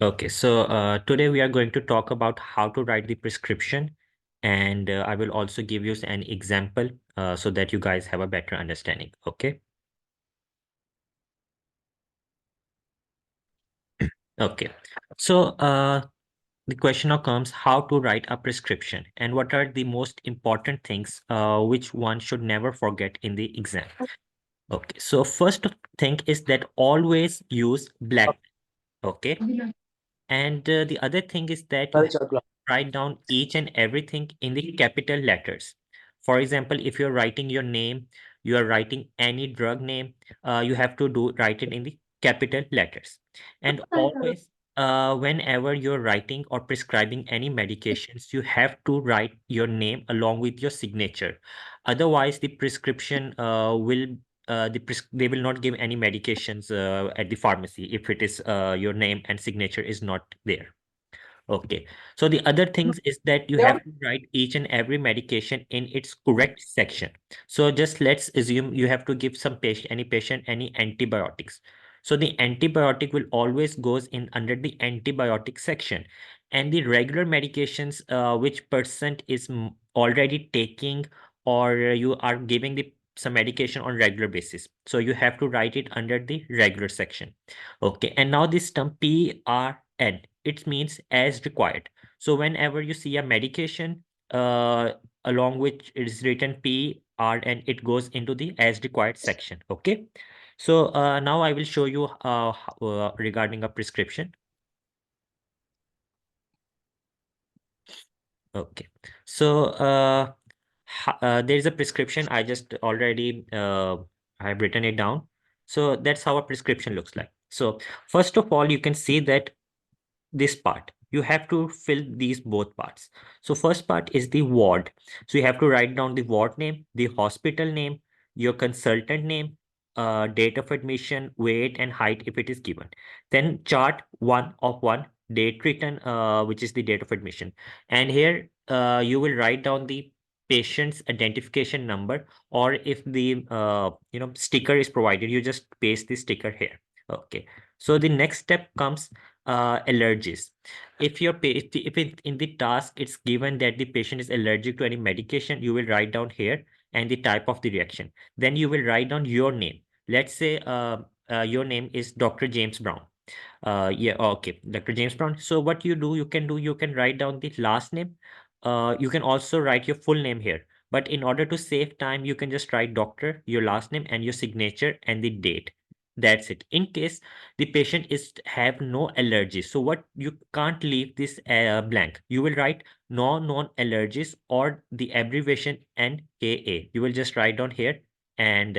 Okay, so today we are going to talk about how to write the prescription, and I will also give you an example so that you guys have a better understanding. Okay. Okay. So the question now comes how to write a prescription and what are the most important things which one should never forget in the exam. Okay. So first thing is that always use black. Okay. And the other thing is that you write down each and everything in the capital letters. For example, if you're writing your name, you are writing any drug name, you have to write it in the capital letters. And always, whenever you're writing or prescribing any medications, you have to write your name along with your signature. Otherwise, the prescription will they will not give any medications at the pharmacy if it is your name and signature is not there. Okay. So the other things is that you have to write each and every medication in its correct section. So just let's assume you have to give any patient any antibiotics. So the antibiotic will always goes in under the antibiotic section, and the regular medications which person is already taking, or you are giving the some medication on regular basis. So you have to write it under the regular section. Okay, and now this term PRN, it means as required. So whenever you see a medication along which it is written PRN, it goes into the as required section. Okay, so now I will show you regarding a prescription. Okay, so there is a prescription. I just already I have written it down. So that's how a prescription looks like. So first of all, you can see that this part you have to fill these both parts. So first part is the ward, so you have to write down the ward name, the hospital name, your consultant name, date of admission, weight and height if it is given. Then chart 1 of 1, date written, which is the date of admission, and here you will write down the patient's identification number, or if the sticker is provided, you just paste the sticker here. Okay, so the next step comes allergies. If your if it, in the task it's given that the patient is allergic to any medication, you will write down here and the type of the reaction. Then you will write down your name. Let's say your name is Dr. James Brown. Yeah, okay, Dr. James Brown. So what you can write down the last name. You can also write your full name here. But in order to save time, you can just write doctor, your last name, and your signature and the date. That's it. In case the patient is have no allergies, so what you can't leave this blank. You will write no known allergies or the abbreviation NAA. You will just write down here, and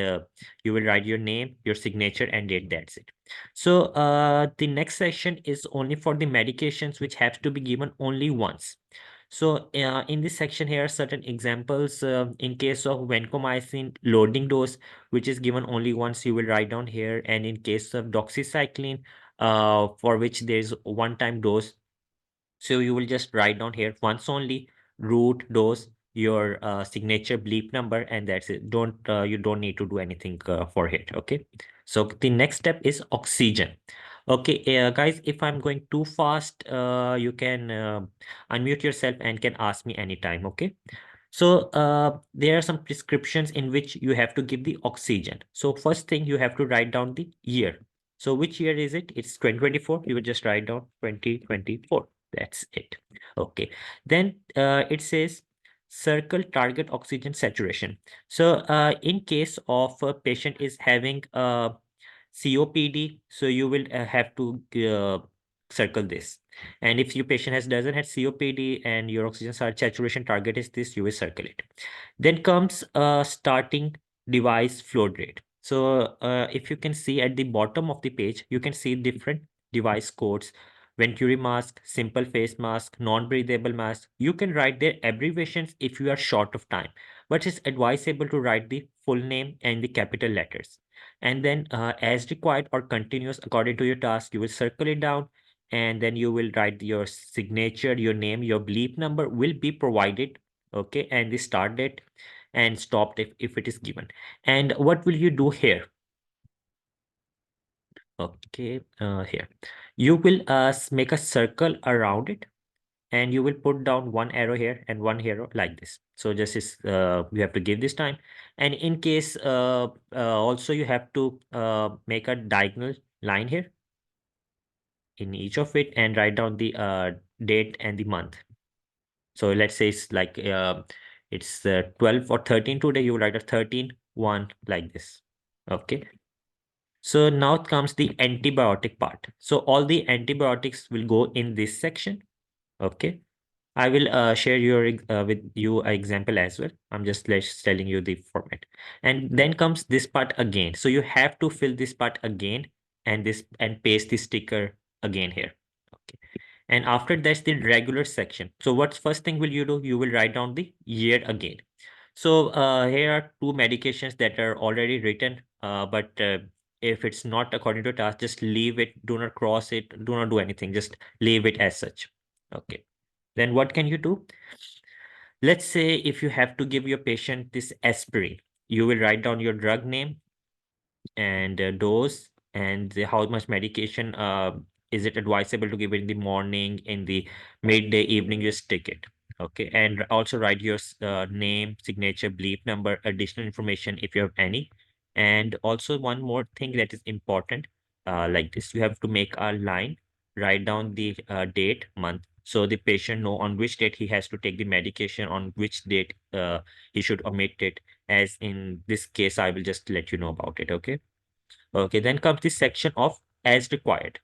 you will write your name, your signature, and date. That's it. So the next section is only for the medications which have to be given only once. So in this section here, certain examples in case of vancomycin loading dose, which is given only once, you will write down here. And in case of doxycycline, for which there is one-time dose, so you will just write down here once only, root, dose, your signature, bleep number, and that's it. Don't you don't need to do anything for it. Okay. So the next step is oxygen. Okay, guys, if I'm going too fast, you can unmute yourself and can ask me anytime. Okay. So there are some prescriptions in which you have to give the oxygen. So first thing, you have to write down the year. So which year is it? It's 2024. You will just write down 2024. That's it. Okay. Then it says circle target oxygen saturation. So in case of a patient is having COPD, so you will have to circle this. And if your patient doesn't have COPD and your oxygen saturation target is this, you will circle it. Then comes starting device flow rate. So if you can see at the bottom of the page, you can see different device codes: Venturi mask, simple face mask, non-breathable mask. You can write their abbreviations if you are short of time, but it's advisable to write the full name and the capital letters. And then as required or continuous according to your task, you will circle it down, and then you will write your signature, your name, your bleep number will be provided. Okay, and the start date and stop if it is given. And what will you do here? Okay, here. You will make a circle around it, and you will put down one arrow here and one arrow like this. So just is you have to give this time. And in case also you have to make a diagonal line here in each of it and write down the date and the month. So let's say it's like it's 12 or 13 today, you write a 13 1 like this. Okay. So now comes the antibiotic part. So all the antibiotics will go in this section. Okay. I will share with you an example as well. I'm just telling you the format. And then comes this part again. So you have to fill this part again and this and paste the sticker again here. Okay. And after that's the regular section. So what's first thing will you do? You will write down the year again. So here are two medications that are already written, but if it's not according to task, just leave it. Do not cross it. Do not do anything. Just leave it as such. Okay. Then what can you do? Let's say if you have to give your patient this aspirin, you will write down your drug name and dose and how much medication is it advisable to give it in the morning, in the midday, evening, you stick it. Okay. And also write your name, signature, bleep number, additional information if you have any. And also one more thing that is important, like this, you have to make a line, write down the date, month, so the patient know on which date he has to take the medication, on which date he should omit it. As in this case, I will just let you know about it. Okay. Okay, then comes the section of as required.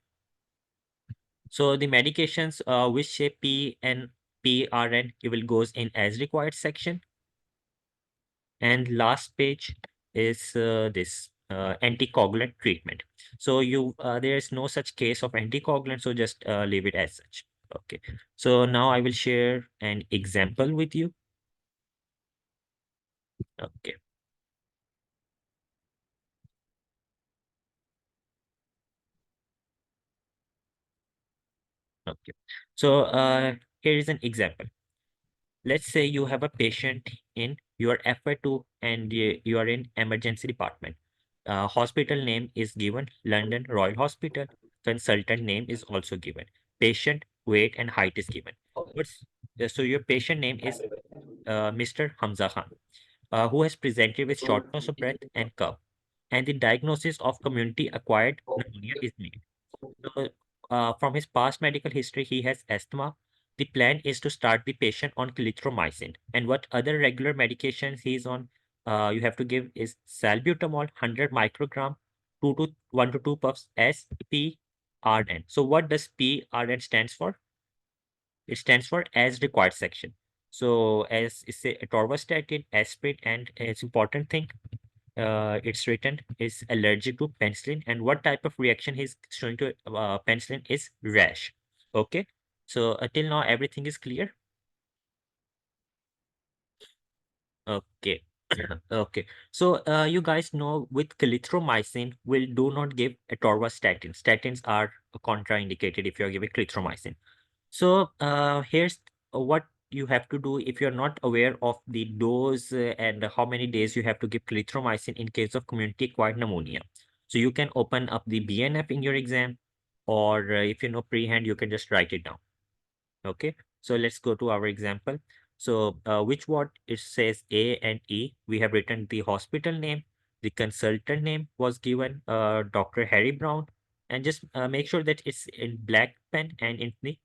So the medications which say P and PRN, it will goes in as required section. And last page is this anticoagulant treatment. So you there is no such case of anticoagulant, so just leave it as such. Okay. So now I will share an example with you. Okay. Okay. So here is an example. Let's say you have a patient in your FY2 and you are in emergency department. Hospital name is given, London Royal Hospital. Consultant name is also given. Patient weight and height is given. What's so your patient name is Mr. Hamza Khan, who has presented with shortness of breath and cough, and the diagnosis of community acquired pneumonia is made. So, from his past medical history, he has asthma. The plan is to start the patient on clarithromycin. And what other regular medications he's on, you have to give is salbutamol, 100 microgram, 1 to 2 puffs SPRN. So what does PRN stands for? It stands for as required section. So as it's a atorvastatin, aspirin, and it's important thing it's written is allergic to penicillin, and what type of reaction he's showing to penicillin is rash. Okay. So till now everything is clear. Okay. Okay. So you guys know with clarithromycin will do not give atorvastatin. Statins are contraindicated if you're giving clarithromycin. So here's what you have to do if you're not aware of the dose and how many days you have to give clarithromycin in case of community-acquired pneumonia. So you can open up the BNF in your exam, or if you know prehand, you can just write it down. Okay, so let's go to our example. So which ward it says A and E, we have written the hospital name, the consultant name was given Dr. Harry Brown, and just make sure that it's in black pen and in the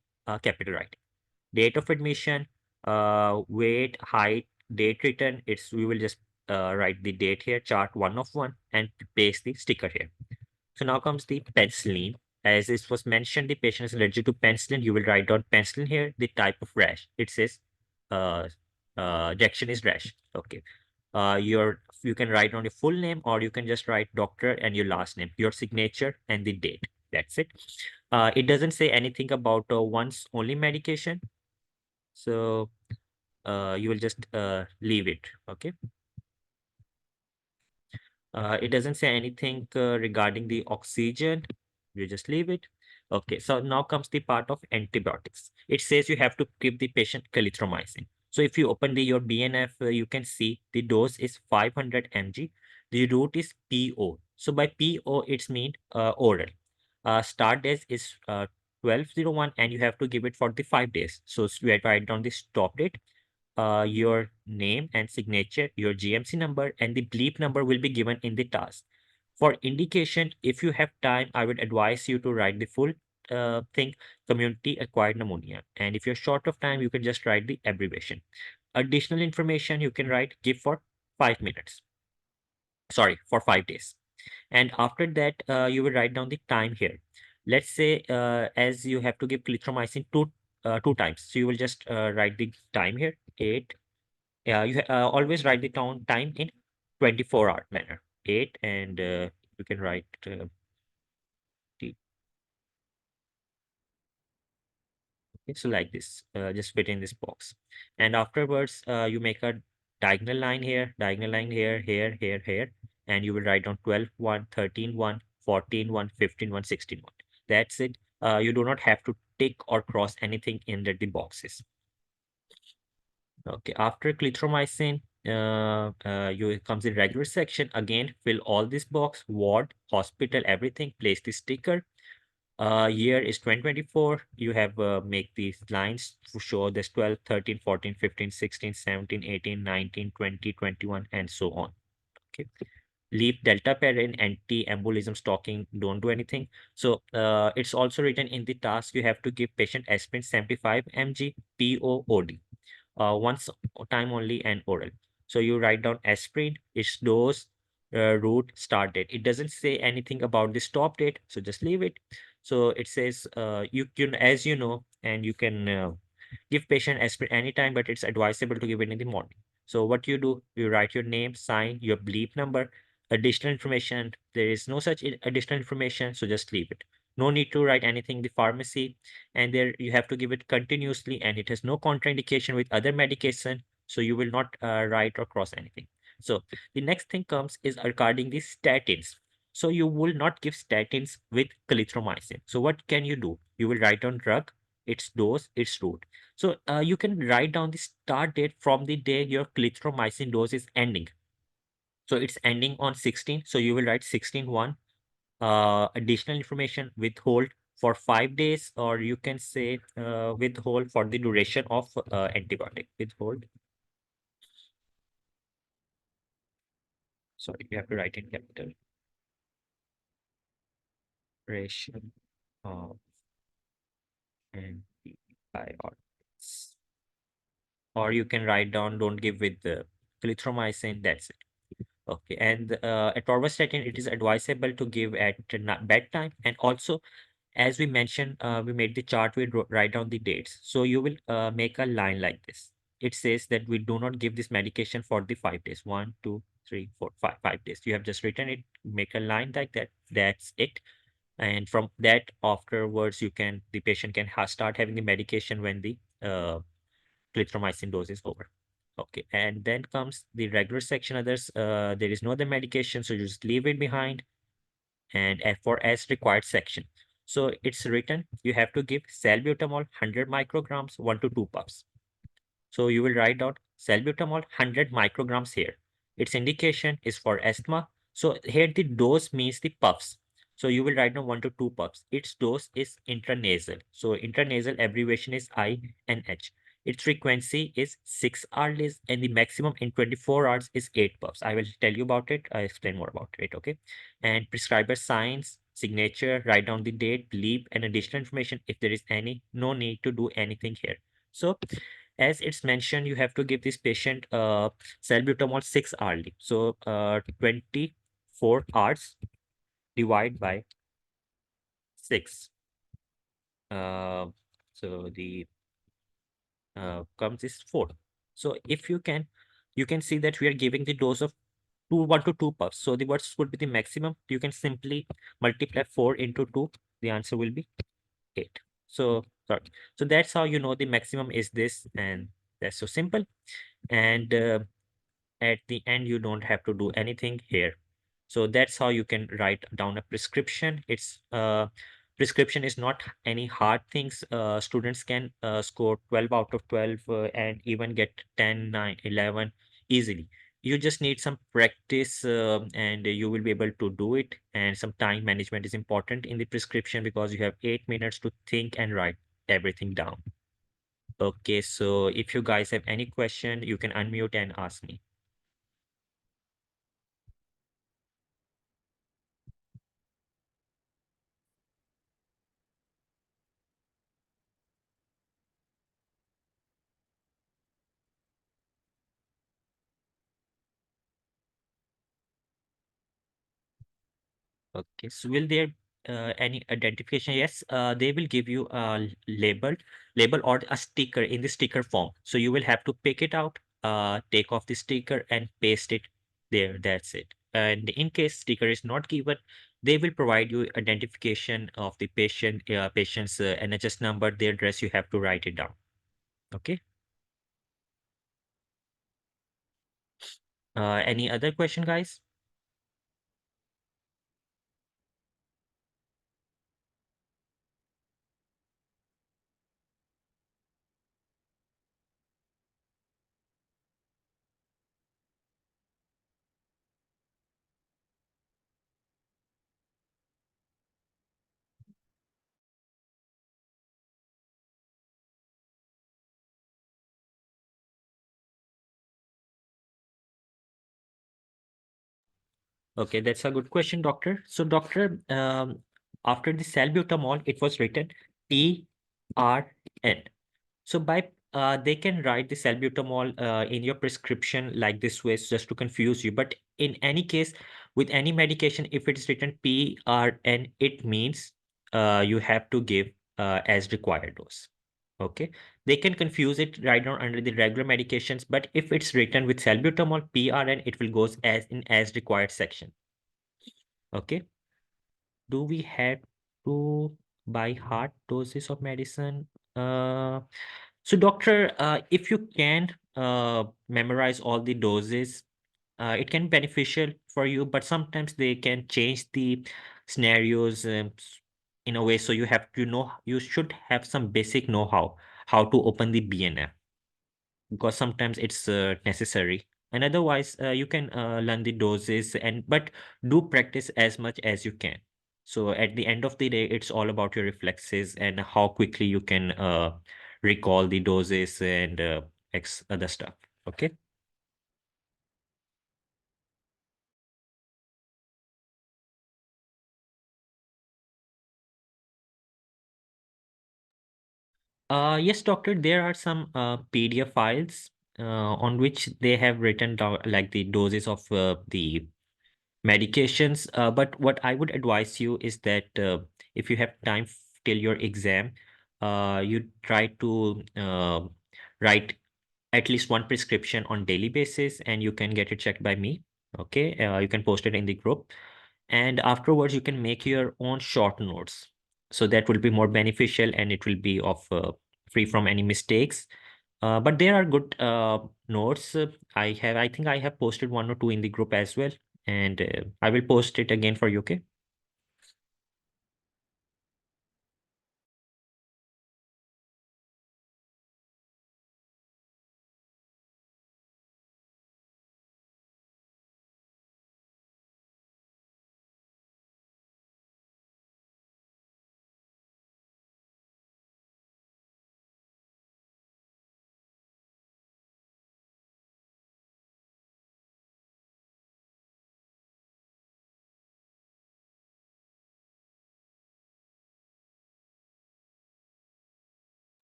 capital writing. Date of admission, weight, height, date written. It's we will just write the date here, chart 1 of 1, and paste the sticker here. So now comes the penicillin. As it was mentioned, the patient is allergic to penicillin. You will write down penicillin here, the type of rash. It says uh, reaction is rash. Okay. You can write down your full name, or you can just write doctor and your last name, your signature and the date. That's it. It doesn't say anything about once only medication. So you will just leave it. Okay. It doesn't say anything regarding the oxygen. You just leave it. Okay, so now comes the part of antibiotics. It says you have to give the patient clarithromycin. So if you open your BNF, you can see the dose is 500 mg. The route is PO. So by PO, it's mean oral. Start date is 12/01 and you have to give it for the 5 days. So you have to write down the stop date, your name and signature, your GMC number, and the bleep number will be given in the task. For indication, if you have time, I would advise you to write the full thing, community acquired pneumonia. And if you're short of time, you can just write the abbreviation. Additional information you can write, give for 5 minutes. Sorry, for 5 days. And after that, you will write down the time here. Let's say, as you have to give clithromycin two times. So you will just write the time here, 8. You always write the time in 24-hour manner, 8, and you can write the, okay, so like this, just fit in this box. And afterwards, you make a diagonal line here, diagonal line here, here, and you will write down 12, 1, 13, 1, 14, 1, 15, 1, 16, 1. That's it. You do not have to tick or cross anything in the boxes. Okay, after clithromycin, you comes in regular section. Again, fill all this box, ward, hospital, everything, place the sticker. Year is 2024. You have make these lines to show this 12, 13, 14, 15, 16, 17, 18, 19, 20, 21, and so on. Okay. Leave delta parent, anti-embolism stocking, don't do anything. So it's also written in the task, you have to give patient aspirin 75 mg POOD. Once time only and oral. So you write down aspirin, its dose, route, start date. It doesn't say anything about the stop date, so just leave it. So it says you can, as you know, and you can give patient aspirin anytime, but it's advisable to give it in the morning. So what you do, you write your name, sign, your bleep number, additional information. There is no such additional information, so just leave it. No need to write anything in the pharmacy, and there you have to give it continuously, and it has no contraindication with other medication, so you will not write or cross anything. So the next thing comes is regarding the statins. So you will not give statins with clarithromycin. So what can you do? You will write down drug, its dose, its route. So you can write down the start date from the day your clarithromycin dose is ending. So it's ending on 16. So you will write 16/1. Additional information, withhold for 5 days, or you can say withhold for the duration of antibiotic. Withhold. Sorry, you have to write in capital. Duration of antibiotics. Or you can write down, don't give with the clarithromycin. That's it. Okay, and atorvastatin, it is advisable to give at bedtime, and also as we mentioned, we made the chart, we write down the dates. So you will make a line like this. It says that we do not give this medication for the 5 days. 1, 2, 3, 4, 5, 5 days. You have just written it, make a line like that. That's it. And from that afterwards, the patient can start having the medication when the clithromycin dose is over. Okay, and then comes the regular section others. There is no other medication, so you just leave it behind. And for as required section. So it's written, you have to give salbutamol 100 micrograms, 1 to 2 puffs. So you will write down salbutamol 100 micrograms here. Its indication is for asthma. So here the dose means the puffs. So you will write down 1 to 2 puffs. Its dose is intranasal. So intranasal abbreviation is INH. Its frequency is 6 hourly, and the maximum in 24 hours is 8 puffs. I will tell you about it. I explain more about it. Okay. And prescriber signs, signature, write down the date, bleep, and additional information if there is any. No need to do anything here. So as it's mentioned, you have to give this patient salbutamol 6 hourly. So 24 hours divide by 6. Uh, so the comes is 4. So if you can see that we are giving the dose of 1 to 2 puffs. So the what would be the maximum? You can simply multiply 4 into 2. The answer will be 8. So sorry. So that's how you know the maximum is this, and that's so simple. And at the end, you don't have to do anything here. So that's how you can write down a prescription. It's prescription is not any hard things. Students can score 12 out of 12 and even get 10, 9, 11 easily. you just need some practice, and you will be able to do it. And some time management is important in the prescription because you have 8 minutes to think and write everything down. Okay, so if you guys have any question, you can unmute and ask me. Okay, so will there any identification? Yes, they will give you a label or a sticker in the sticker form. So you will have to pick it out, take off the sticker and paste it there. That's it. And in case sticker is not given, they will provide you identification of the patient's NHS number, their address. You have to write it down. Okay. Any other question, guys? Okay, that's a good question, doctor. So, doctor, after the salbutamol, it was written PRN. So by they can write the salbutamol in your prescription like this way just to confuse you. But in any case, with any medication, if it is written PRN, it means you have to give as required dose. Okay, they can confuse it right now under the regular medications, but if it's written with salbutamol PRN, it will goes as in as required section. Okay, do we have to by heart doses of medicine? So, doctor, if you can memorize all the doses, it can be beneficial for you, but sometimes they can change the scenarios in a way. So you have to know, you should have some basic know-how how to open the BNF because sometimes it's necessary. And otherwise, you can learn the doses and but do practice as much as you can. So at the end of the day, it's all about your reflexes and how quickly you can recall the doses and X other stuff. Okay. Yes, doctor, there are some PDF files on which they have written down like the doses of the medications. But what I would advise you is that if you have time till your exam, you try to write at least one prescription on daily basis, and you can get it checked by me. Okay, you can post it in the group, and afterwards you can make your own short notes. So that will be more beneficial, and it will be of free from any mistakes. But there are good notes. I think I have posted one or two in the group as well, and I will post it again for you. Okay.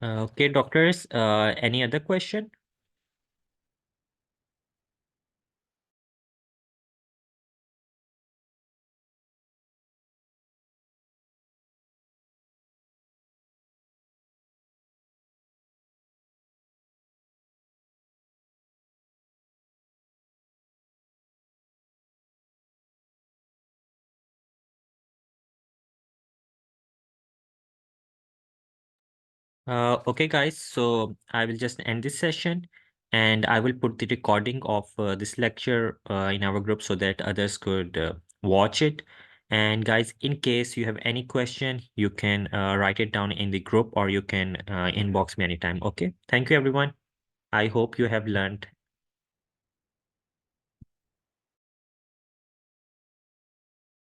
Okay, doctors. Any other question? Okay, guys. So I will just end this session, and I will put the recording of this lecture in our group so that others could watch it. And guys, in case you have any question, you can write it down in the group or you can inbox me anytime. Okay. Thank you, everyone. I hope you have learned